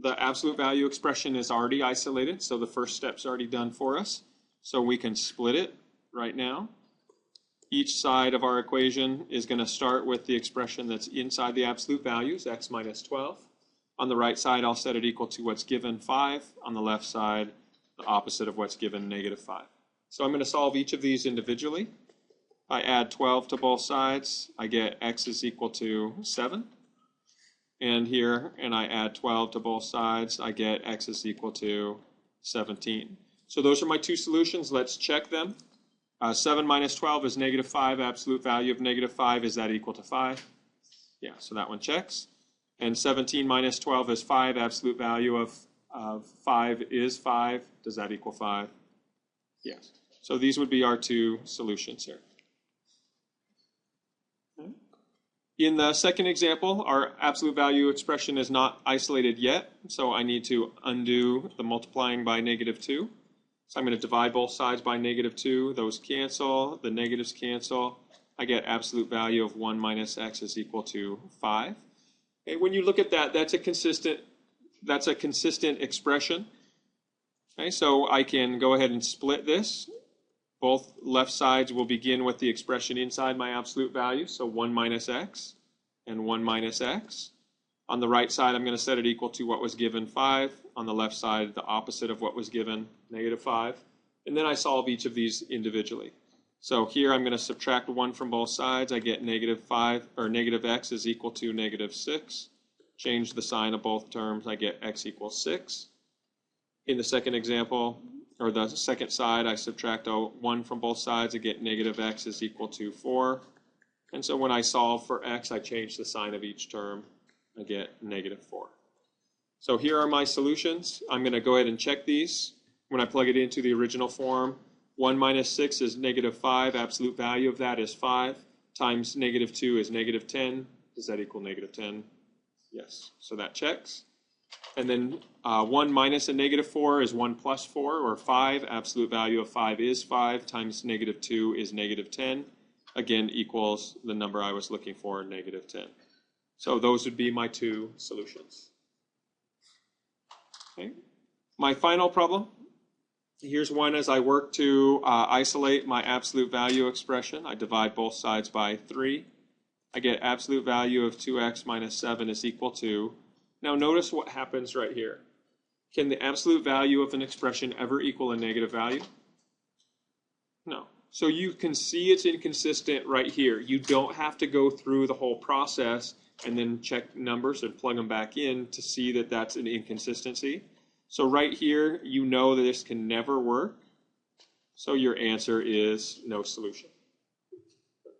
the absolute value expression is already isolated, so the first step's already done for us. So we can split it right now. Each side of our equation is going to start with the expression that's inside the absolute values, x minus 12. On the right side, I'll set it equal to what's given, 5. On the left side, the opposite of what's given, negative 5. So I'm going to solve each of these individually. I add 12 to both sides. I get x is equal to 7. And here, and I add 12 to both sides, I get x is equal to 17. So those are my two solutions. Let's check them. 7 minus 12 is negative 5. Absolute value of negative 5, is that equal to 5? Yeah, so that one checks. And 17 minus 12 is 5. Absolute value of 5 is 5. Does that equal 5? Yes. So these would be our two solutions here. In the second example, our absolute value expression is not isolated yet, so I need to undo the multiplying by negative 2. So I'm going to divide both sides by negative 2. Those cancel. The negatives cancel. I get absolute value of 1 minus x is equal to 5. Okay, when you look at that, that's a consistent expression. Okay, so I can go ahead and split this. Both left sides will begin with the expression inside my absolute value, so 1 minus x and 1 minus x. On the right side, I'm going to set it equal to what was given, 5. On the left side, the opposite of what was given, negative 5. And then I solve each of these individually. So here I'm going to subtract 1 from both sides. I get negative 5, or negative x is equal to negative 6. Change the sign of both terms. I get x equals 6. In the second example, or the second side, I subtract 1 from both sides. I get negative x is equal to 4. And so when I solve for x, I change the sign of each term. I get negative 4. So here are my solutions. I'm going to go ahead and check these. When I plug it into the original form, 1 minus 6 is negative 5. Absolute value of that is 5. Times negative 2 is negative 10. Does that equal negative 10? Yes. So that checks. And then 1 minus a negative 4 is 1 plus 4, or 5. Absolute value of 5 is 5, times negative 2 is negative 10. Again, equals the number I was looking for, negative 10. So those would be my two solutions. Okay. My final problem, here's one as I work to isolate my absolute value expression. I divide both sides by 3. I get absolute value of 2x minus 7 is equal to. Now notice what happens right here. Can the absolute value of an expression ever equal a negative value? No. So you can see it's inconsistent right here. You don't have to go through the whole process and then check numbers and plug them back in to see that that's an inconsistency. So right here, you know that this can never work. So your answer is no solution.